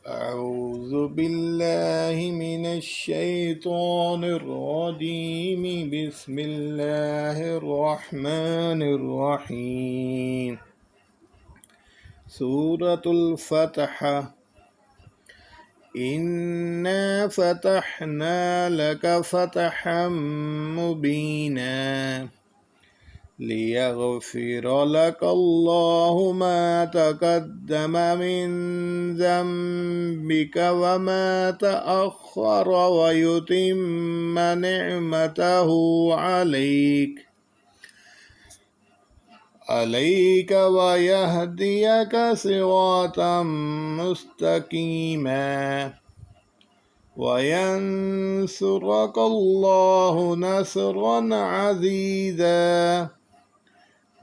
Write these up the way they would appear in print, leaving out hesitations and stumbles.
أعوذ بالله من الشيطان الرجيم. بسم الله الرحمن الرحيم. سورة الفتح. إنا فتحنا لك فتحا مبينا ليغفر لك الله ما تقدم من ذنبك وما تأخر ويتم نعمته عليك ويهديك صراطا مستقيما وينصرك الله نصرا عزيزا.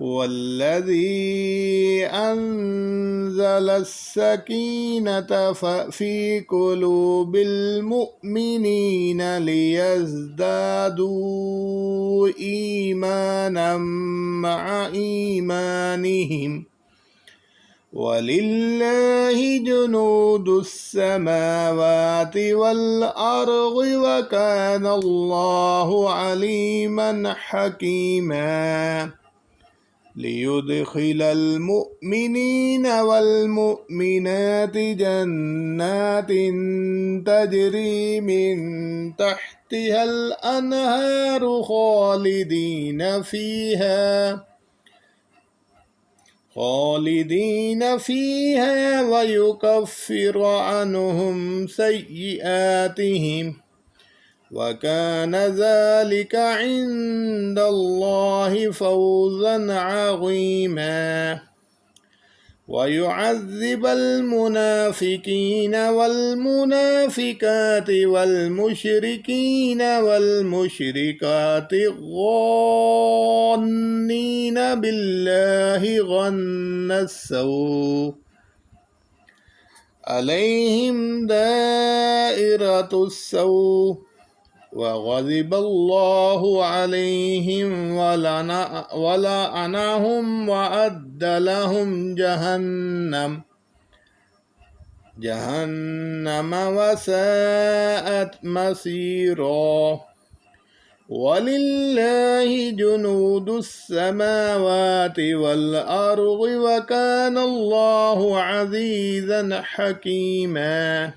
هو الذي أنزل السكينة في قلوب المؤمنين ليزدادوا إيمانا مع إيمانهم ولله جنود السماوات والأرض وكان الله عليما حكيما. ليدخل المؤمنين والمؤمنات جنات تجري من تحتها الأنهار خالدين فيها ويكفر عنهم سيئاتهم وكان ذلك عند الله فوزا عظيما. ويعذب المنافقين والمنافقات والمشركين والمشركات الظانين بالله ظن السوء عليهم دائرة السوء وغضب الله عليهم ولعنهم وأعد لهم جهنم وساءت مصيرا. ولله جنود السماوات والأرض وكان الله عزيزا حكيما.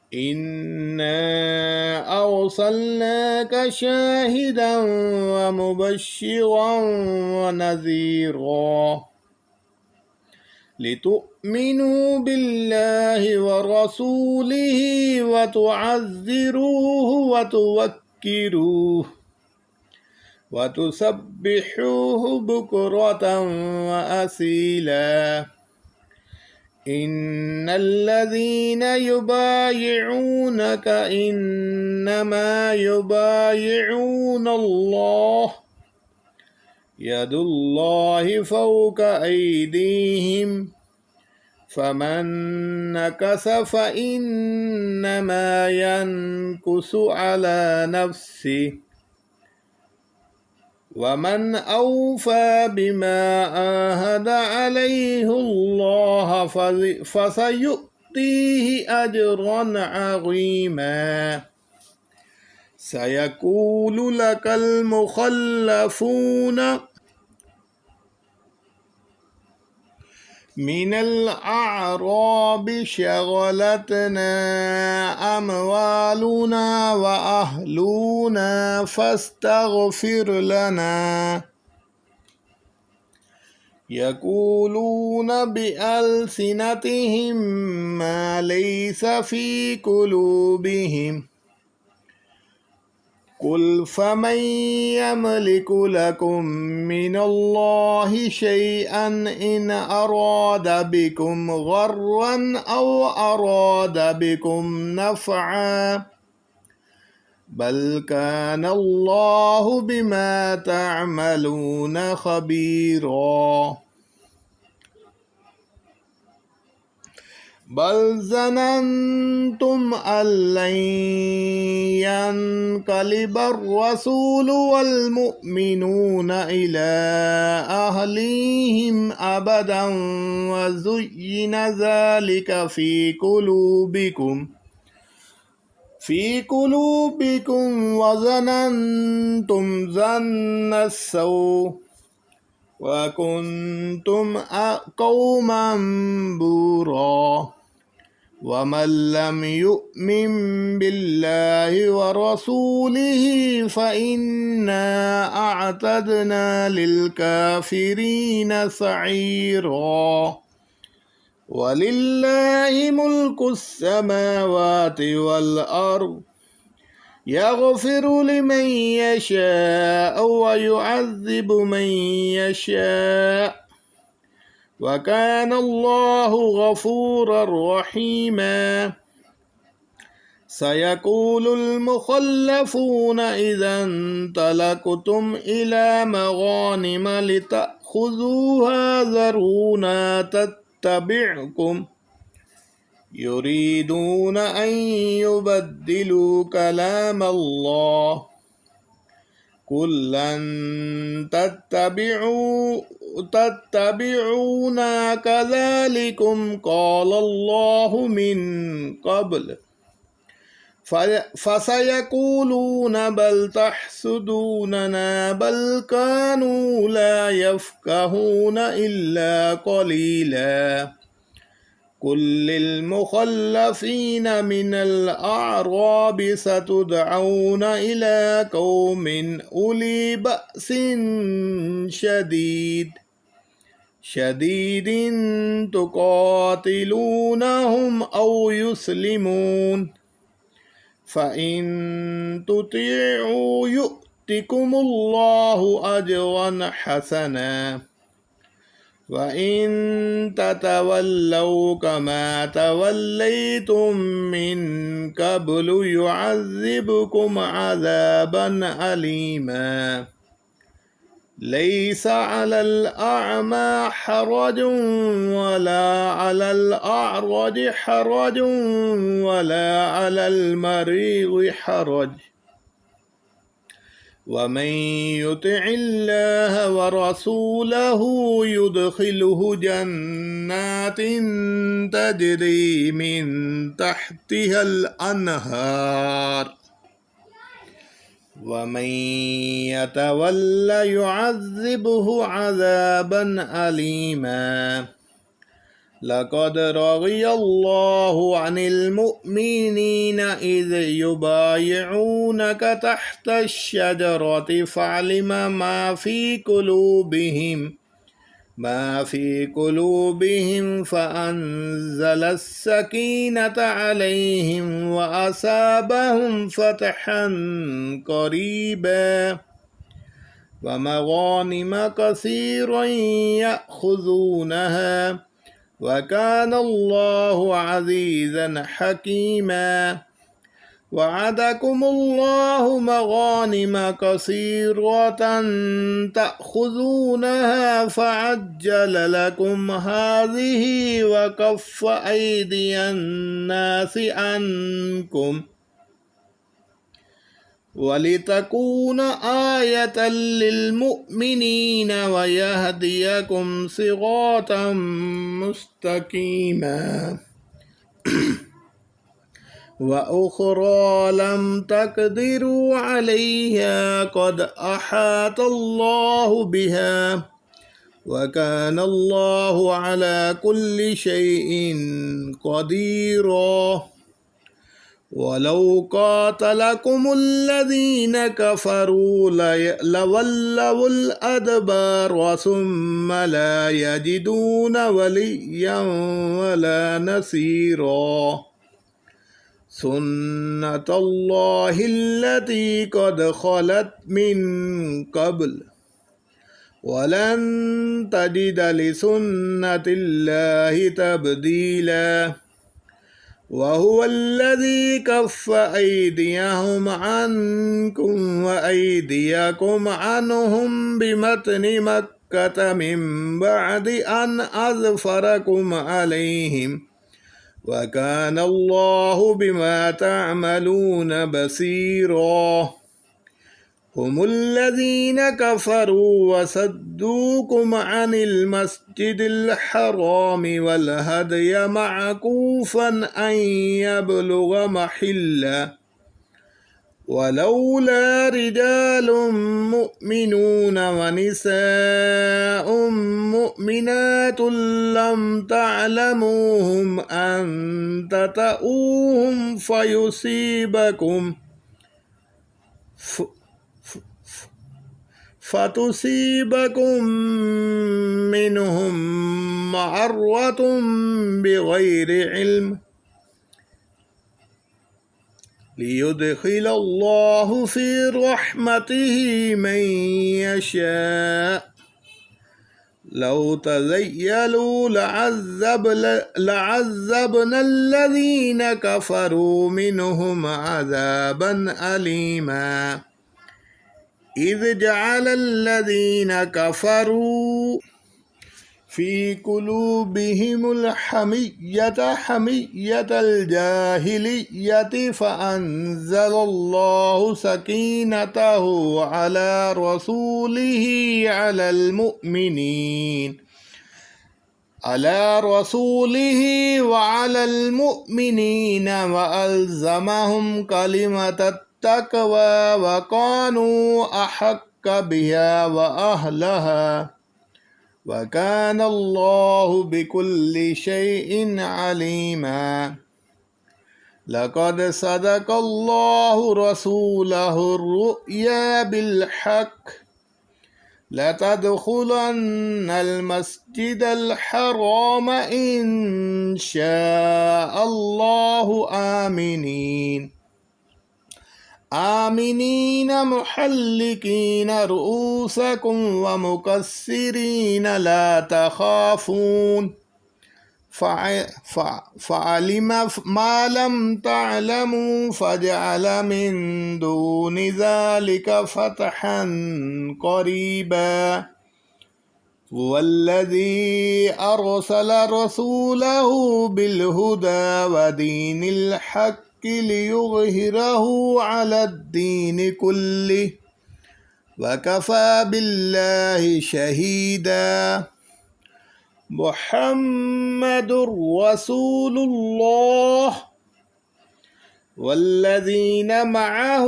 إنا أرسلناك شاهدا ومبشرا ونذيرا لتؤمنوا بالله ورسوله وتعزروه وتوكروه وتسبحوه بكرة وأصيلا. إن الذين يبايعونك إنما يبايعون الله يد الله فوق أيديهم فمن نكث فإنما ينكث على نفسه ومن أوفى بما عاهد عليه الله فسيؤتيه أجرا عظيما. سيقول لك المخلفون من الأعراب شغلتنا أموالنا وأهلنا فاستغفر لنا. يقولون بألسنتهم ما ليس في قلوبهم قل فمن يملك لكم من الله شيئا إن أراد بكم ضرا أو أراد بكم نفعا بل كان الله بما تعملون خبيرا. بل ظننتم أن لن ينقلب الرسول والمؤمنون إلى أهليهم أبدا وزين ذلك في قلوبكم وظننتم ظن السوء وكنتم قوما بورا ومن لم يؤمن بالله ورسوله فإنا أعتدنا للكافرين سعيرا ولله ملك السماوات والأرض يغفر لمن يشاء ويعذب من يشاء وكان الله غفورا رحيما سيقول المخلفون إذا انطلقتم إلى مغانم لتأخذوها ذرونا تتبعكم يريدون أن يبدلوا كلام الله قل لن تتبعونا كذلكم قال الله من قبل فسيقولون بل تحسدوننا بل كانوا لا يفقهون إلا قليلا قل للمخلفين من الأعراب ستدعون إلى قوم أولي بأس شديد تقاتلونهم أو يسلمون فإن تطيعوا يؤتكم الله أجرا حسنا وإن تتولوا كما توليتم من قبل يعذبكم عذابا أليما ليس على الأعمى حرج ولا على الأعرج حرج ولا على المريض حرج ومن يطع الله ورسوله يدخله جنات تجري من تحتها الأنهار ومن يتولى يعذبه عذابا أليما لقد رضي الله عن المؤمنين إذ يبايعونك تحت الشجرة فعلم ما في قلوبهم فأنزل السكينة عليهم وأصابهم فتحا قريبا ومغانم كثيرا يأخذونها وكان الله عزيزا حكيما وعدكم الله مغانم كثيرة تأخذونها فعجل لكم هذه وكف أيدي الناس عنكم ولتكون آية للمؤمنين ويهديكم صراطا مستقيما وأخرى لم تقدروا عليها قد أحاط الله بها وكان الله على كل شيء قديرا ولو قاتلكم الذين كفروا لولوا الأدبار ثم لا يجدون وليا ولا نصيرا سنة الله التي قد خلت من قبل ولن تجد لسنة الله تبديلا وهو الذي كف أيديهم عنكم وأيديكم عنهم بمتن مكة من بعد أن أظفركم عليهم وكان الله بما تعملون بصيرا هم الذين كفروا وصدوكم عن المسجد الحرام والهدي معكوفا أن يبلغ محله ولولا رجال مؤمنون ونساء مؤمنات لم تعلموهم أن تطؤوهم فتصيبكم منهم معرة بغير علم ليدخل الله في رحمته من يشاء لو تزيلوا لعذبنا الذين كفروا منهم عذابا أليما إذ جعل الذين كفروا في قلوبهم حمية الجاهلية فأنزل الله سكينته على رسوله وعلى المؤمنين وألزمهم كلمة التقوى وكانوا أحق بها وأهلها وكان الله بكل شيء عليما لقد صدق الله رسوله الرؤيا بالحق لتدخلن المسجد الحرام إن شاء الله آمنين محلقين رؤوسكم ومقصرين لا تخافون فعلم ما لم تعلموا فجعل من دون ذلك فتحا قريبا هو الذي أرسل رسوله بالهدى ودين الحق ليظهره على الدين كله وكفى بالله شهيدا محمد رسول الله والذين معه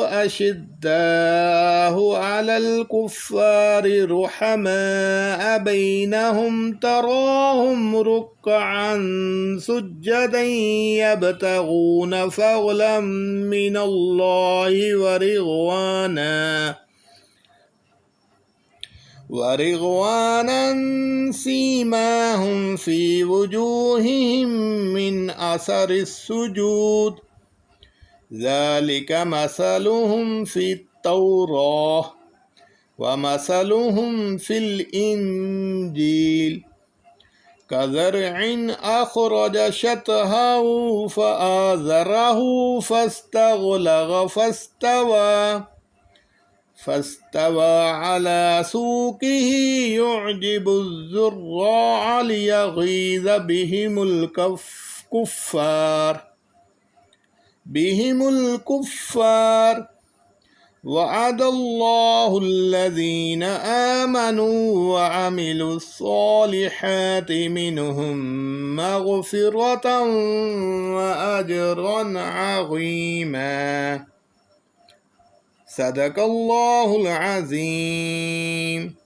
أشداء على الكفار رحماء بينهم تراهم ركعا سجدا يبتغون فضلا من الله ورضوانا سيماهم في وجوههم من أثر السجود ذلك مثلهم في التوراة ومثلهم في الإنجيل كزرع أخرج شطأه فآزره فاستغلظ فاستوى على سوقه يعجب الزراع ليغيظ بهم الكفار وعد الله الذين آمنوا وعملوا الصالحات منهم مغفرة وأجرا عظيما صدق الله العظيم.